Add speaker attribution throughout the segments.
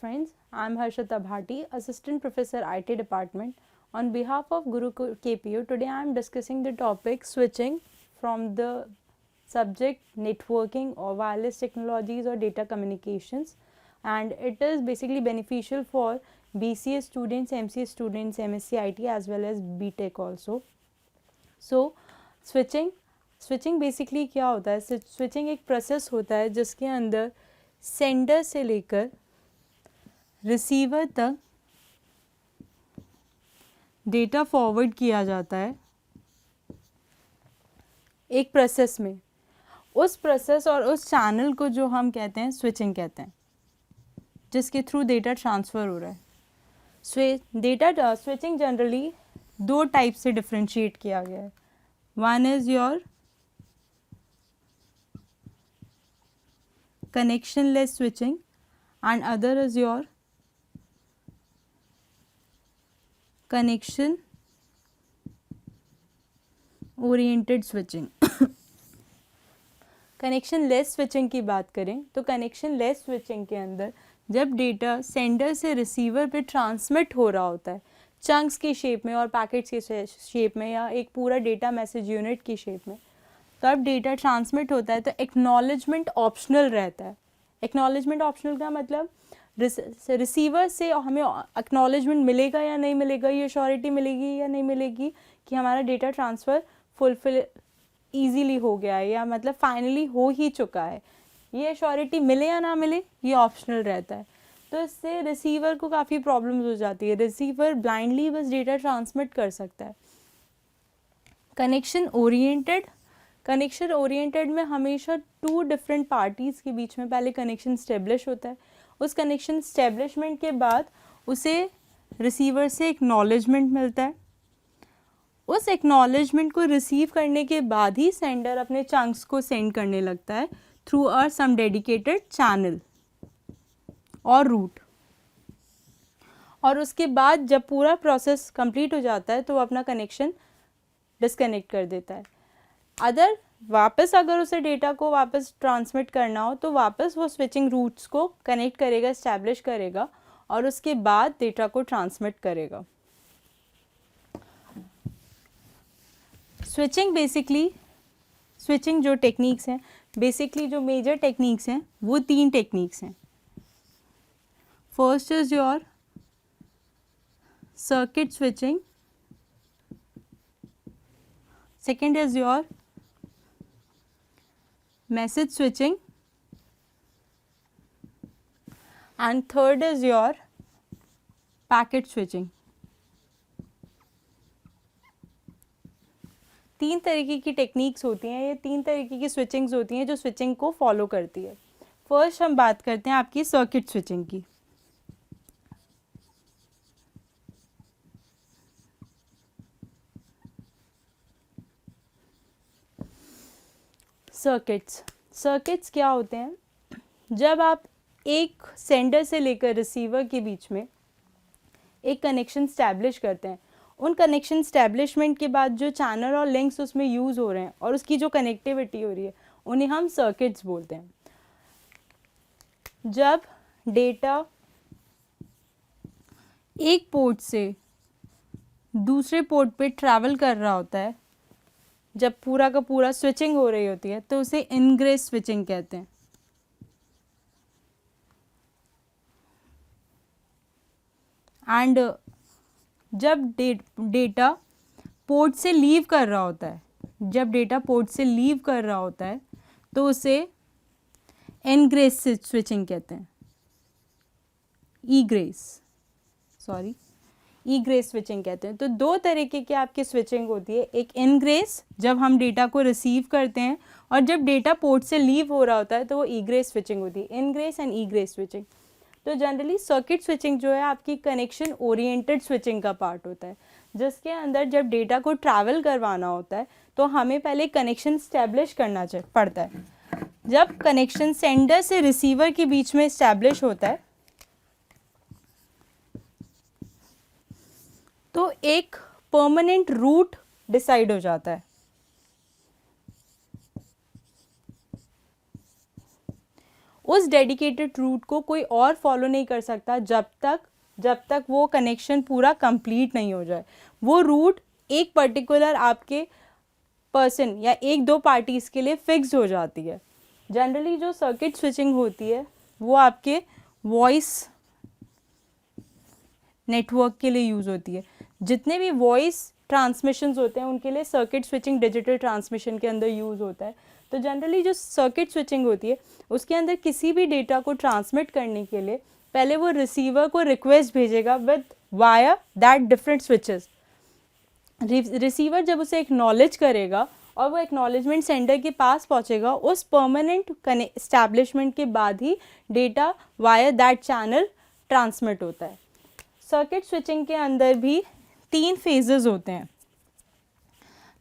Speaker 1: friends. I'm Harshita Bhati, Assistant Professor IT Department. On behalf of Guru KPU, today I'm discussing the topic switching from the subject networking or wireless technologies or data communications, and it is basically beneficial for BCA students, MCA students, MSc IT as well as BTech also. So switching basically क्या होता है? Switching एक process होता है जिसके अंदर sender से लेकर रिसीवर तक डेटा फॉरवर्ड किया जाता है एक प्रोसेस में. उस प्रोसेस और उस चैनल को जो हम कहते हैं स्विचिंग कहते हैं, जिसके थ्रू डेटा ट्रांसफ़र हो रहा है. डेटा स्विचिंग जनरली दो टाइप से डिफ्रेंशिएट किया गया है. One is your connectionless switching and other is your connection oriented switching. Connectionless switching की बात करें तो कनेक्शनलेस स्विचिंग के अंदर जब डेटा सेंडर से रिसीवर पे ट्रांसमिट हो रहा होता है चंक्स की शेप में और पैकेट्स की शेप में या एक पूरा डेटा मैसेज यूनिट की शेप में, तब डेटा ट्रांसमिट होता है तो एक्नॉलेजमेंट ऑप्शनल रहता है. एक्नॉलेजमेंट ऑप्शनल का मतलब रिसीवर से हमें एक्नॉलेजमेंट मिलेगा या नहीं मिलेगा, ये श्योरिटी मिलेगी या नहीं मिलेगी कि हमारा डेटा ट्रांसफ़र फुलफिल ईजीली हो गया है या मतलब फाइनली हो ही चुका है. ये श्योरिटी मिले या ना मिले ये ऑप्शनल रहता है. तो इससे रिसीवर को काफ़ी प्रॉब्लम्स हो जाती है. रिसीवर ब्लाइंडली बस डेटा ट्रांसमिट कर सकता है. कनेक्शन ओरिएंटेड में हमेशा टू डिफरेंट पार्टीज़ के बीच में पहले कनेक्शन स्टेब्लिश होता है. उस कनेक्शन स्टेब्लिशमेंट के बाद उसे रिसीवर से एक्नॉलेजमेंट मिलता है. उस एक्नॉलेजमेंट को रिसीव करने के बाद ही सेंडर अपने चंक्स को सेंड करने लगता है थ्रू सम डेडिकेटेड चैनल और रूट. और उसके बाद जब पूरा प्रोसेस कंप्लीट हो जाता है तो वो अपना कनेक्शन डिस्कनेक्ट कर देता है. वापस अगर उसे डेटा को वापस ट्रांसमिट करना हो तो वापस वो स्विचिंग रूट्स को कनेक्ट करेगा, इस्टेब्लिश करेगा और उसके बाद डेटा को ट्रांसमिट करेगा. स्विचिंग जो टेक्निक्स हैं, बेसिकली जो मेजर टेक्निक्स हैं वो तीन टेक्निक्स हैं. First is your circuit switching, second is your message switching and third is your packet switching. तीन तरीके की टेक्निक्स होती हैं, ये तीन तरीके की स्विचिंग्स होती हैं जो स्विचिंग को फॉलो करती है. फर्स्ट हम बात करते हैं आपकी सर्किट स्विचिंग की. सर्किट्स क्या होते हैं? जब आप एक सेंडर से लेकर रिसीवर के बीच में एक कनेक्शन स्टैब्लिश करते हैं, उन कनेक्शन स्टैब्लिशमेंट के बाद जो चैनल और लिंक्स उसमें यूज़ हो रहे हैं और उसकी जो कनेक्टिविटी हो रही है उन्हें हम सर्किट्स बोलते हैं. जब डेटा एक पोर्ट से दूसरे पोर्ट पे ट्रैवल कर रहा होता है, जब पूरा का पूरा स्विचिंग हो रही होती है तो उसे इनग्रेस स्विचिंग कहते हैं. एंड जब डेटा पोर्ट से लीव कर रहा होता है, तो उसे एनग्रेस स्विचिंग कहते हैं. ईग्रेस स्विचिंग कहते हैं. तो दो तरीके की आपकी स्विचिंग होती है. एक इनग्रेस जब हम डेटा को रिसीव करते हैं और जब डेटा पोर्ट से लीव हो रहा होता है तो वो ईग्रेस स्विचिंग होती है. Ingress and egress switching. तो जनरली सर्किट स्विचिंग जो है आपकी कनेक्शन ओरिएंटेड स्विचिंग का पार्ट होता है, जिसके अंदर जब डेटा को ट्रैवल करवाना होता है तो हमें पहले कनेक्शन स्टैब्लिश करना पड़ता है. जब कनेक्शन सेंडर से रिसीवर के बीच में स्टैब्लिश होता है तो एक परमानेंट रूट डिसाइड हो जाता है. उस डेडिकेटेड रूट को कोई और फॉलो नहीं कर सकता जब तक वो कनेक्शन पूरा कंप्लीट नहीं हो जाए। वो रूट एक पर्टिकुलर आपके पर्सन या एक दो पार्टीज़ के लिए फिक्स हो जाती है। जनरली जो सर्किट स्विचिंग होती है वो आपके वॉइस नेटवर्क के लिए यूज़ होती है। जितने भी वॉइस ट्रांसमिशंस होते हैं उनके लिए सर्किट स्विचिंग डिजिटल ट्रांसमिशन के अंदर यूज़ होता है। तो जनरली जो सर्किट स्विचिंग होती है उसके अंदर किसी भी डेटा को ट्रांसमिट करने के लिए पहले वो रिसीवर को रिक्वेस्ट भेजेगा with via that different switches. Receiver जब उसे एक्नॉलेज करेगा और वो एक्नॉलेजमेंट सेंडर के पास पहुंचेगा, उस परमानेंट एस्टैब्लिशमेंट के बाद ही data via that channel transmit होता है। सर्किट स्विचिंग के अंदर भी 3 फेजेस होते हैं।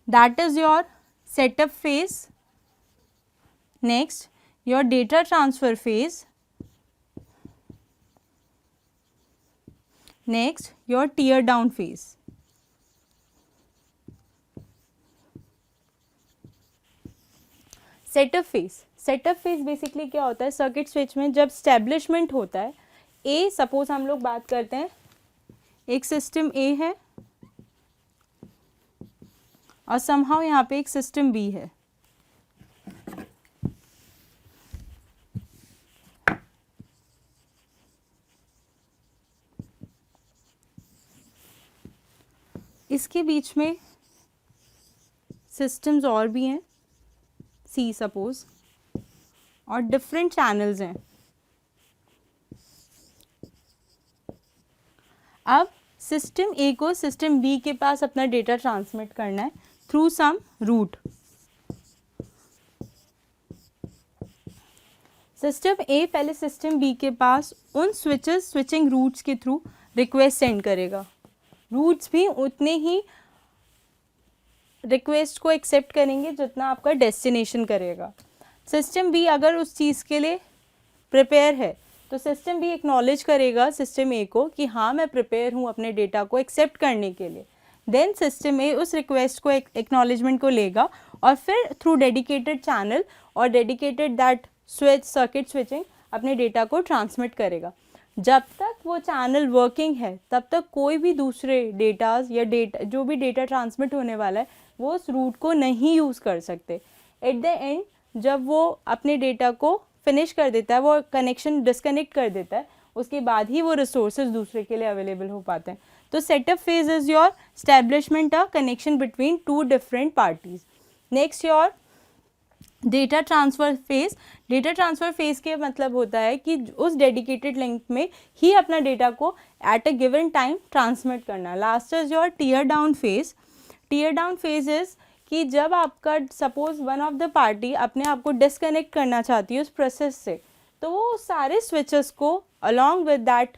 Speaker 1: That is your setup phase, next your data transfer phase, next your tear down phase. Setup phase basically क्या होता है सर्किट स्विच में, जब स्टैब्लिशमेंट होता है ए, सपोज हम लोग बात करते हैं एक सिस्टम ए है और समहाउ यहाँ पे एक सिस्टम बी है। इसके बीच में सिस्टम्स और भी हैं, सी सपोज, और डिफरेंट चैनल्स हैं। अब सिस्टम ए को सिस्टम बी के पास अपना डेटा ट्रांसमिट करना है थ्रू सम रूट। सिस्टम ए पहले सिस्टम बी के पास उन स्विचिंग रूट्स के थ्रू रिक्वेस्ट सेंड करेगा। रूट्स भी उतने ही रिक्वेस्ट को एक्सेप्ट करेंगे जितना आपका डेस्टिनेशन करेगा। सिस्टम बी अगर उस चीज़ के लिए प्रिपेयर है तो सिस्टम बी एक्नॉलेज करेगा सिस्टम ए को कि हाँ मैं प्रिपेयर हूँ अपने डेटा को एक्सेप्ट करने के लिए। देन सिस्टम ए उस रिक्वेस्ट को एक्नॉलेजमेंट को लेगा और फिर थ्रू डेडिकेटेड चैनल और डेडिकेटेड दैट सर्किट स्विचिंग अपने डेटा को ट्रांसमिट करेगा। जब तक वो चैनल वर्किंग है तब तक कोई भी दूसरे डेटाज या जो भी डेटा ट्रांसमिट होने वाला है वो उस रूट को नहीं यूज़ कर सकते। एट द एंड जब वो अपने डेटा को फिनिश कर देता है, वो कनेक्शन डिस्कनेक्ट कर देता है, उसके बाद ही वो रिसोर्सेज दूसरे के लिए अवेलेबल हो पाते हैं। तो setup phase is your establishment a connection between 2 different parties. Next your data transfer phase. Data transfer phase के मतलब होता है कि उस डेडिकेटेड लिंक में ही अपना डेटा को at a given time transmit करना। Last is your tear down phase. Tear down phase is कि जब आपका suppose one of the party अपने आप को डिस्कनेक्ट करना चाहती है उस प्रोसेस से, तो वो सारे स्विचेस को along with that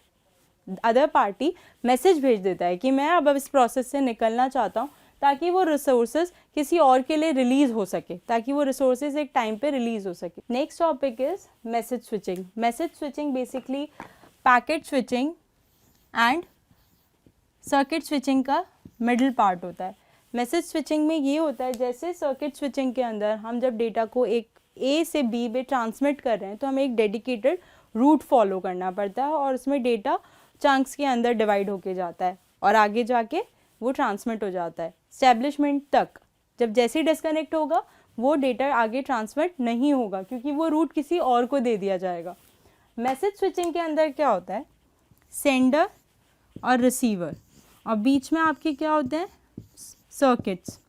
Speaker 1: other party message भेज देता है कि मैं अब इस प्रोसेस से निकलना चाहता हूँ, ताकि वो रिसोर्सेज किसी और के लिए रिलीज़ हो सके, ताकि वो रिसोर्सेज एक टाइम पे रिलीज़ हो सके। Next topic is message switching. Message switching basically packet switching and circuit switching का मिडिल पार्ट होता है। मैसेज स्विचिंग में ये होता है जैसे सर्किट स्विचिंग के अंदर हम जब डेटा को एक ए से बी में ट्रांसमिट कर रहे हैं तो हमें एक डेडिकेटेड रूट फॉलो करना पड़ता है और उसमें डेटा चंक्स के अंदर डिवाइड होके जाता है और आगे जाके वो ट्रांसमिट हो जाता है एस्टैब्लिशमेंट तक। जब जैसे ही डिस्कनेक्ट होगा वो डेटा आगे ट्रांसमिट नहीं होगा क्योंकि वो रूट किसी और को दे दिया जाएगा। मैसेज स्विचिंग के अंदर क्या होता है, सेंडर और रिसीवर और बीच में आपके क्या होते हैं, सर्किट्स।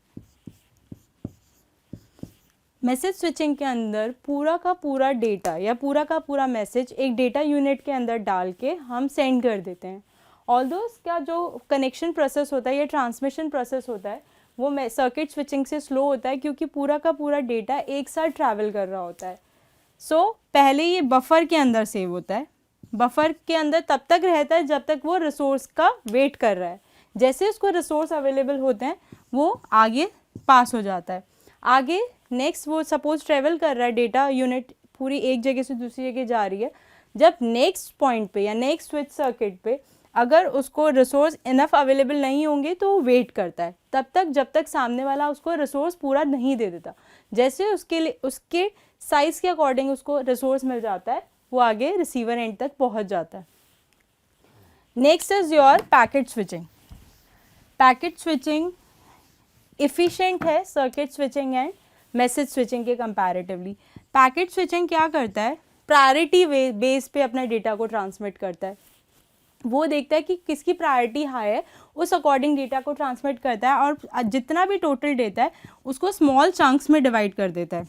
Speaker 1: मैसेज स्विचिंग के अंदर पूरा का पूरा डेटा या पूरा का पूरा मैसेज एक डेटा यूनिट के अंदर डाल के हम सेंड कर देते हैं। ऑल्दो इसका जो कनेक्शन प्रोसेस होता है या ट्रांसमिशन प्रोसेस होता है वो सर्किट स्विचिंग से स्लो होता है क्योंकि पूरा का पूरा डेटा एक साथ ट्रैवल कर रहा होता है। सो पहले ये बफर के अंदर सेव होता है, बफर के अंदर तब तक रहता है जब तक वो रिसोर्स का वेट कर रहा है। जैसे उसको रिसोर्स अवेलेबल होते हैं वो आगे पास हो जाता है। आगे नेक्स्ट वो सपोज ट्रेवल कर रहा है, डेटा यूनिट पूरी एक जगह से दूसरी जगह जा रही है। जब नेक्स्ट पॉइंट पे या नेक्स्ट स्विच सर्किट पे अगर उसको रिसोर्स इनफ अवेलेबल नहीं होंगे तो वो वेट करता है तब तक जब तक सामने वाला उसको रिसोर्स पूरा नहीं दे देता। जैसे उसके लिए उसके साइज़ के अकॉर्डिंग उसको रिसोर्स मिल जाता है, वो आगे रिसीवर एंड तक पहुंच जाता है। Next is your packet switching. Packet switching efficient है circuit switching and message switching के कंपैरेटिवली। पैकेट स्विचिंग क्या करता है, प्रायोरिटी बेस पे अपना डेटा को ट्रांसमिट करता है। वो देखता है कि किसकी प्रायोरिटी हाई है, उस अकॉर्डिंग डेटा को ट्रांसमिट करता है और जितना भी टोटल डेटा है उसको स्मॉल चंक्स में डिवाइड कर देता है।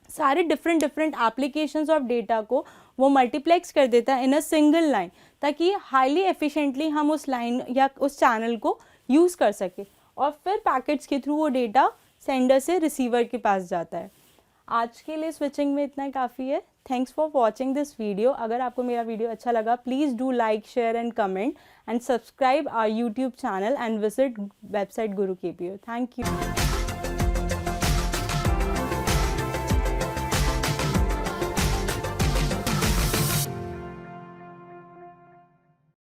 Speaker 1: सारे डिफरेंट एप्लीकेशंस ऑफ डेटा को वो मल्टीप्लेक्स कर देता है इन अ सिंगल लाइन, ताकि हाईली एफिशिएंटली हम उस लाइन या उस चैनल को यूज़ कर सके और फिर पैकेट्स के थ्रू वो डेटा सेंडर से रिसीवर के पास जाता है। आज के लिए स्विचिंग में इतना काफ़ी है। Thanks for watching this video. अगर आपको मेरा वीडियो अच्छा लगा please do like share and comment and subscribe our YouTube channel and visit website Guru KPO। Thank you.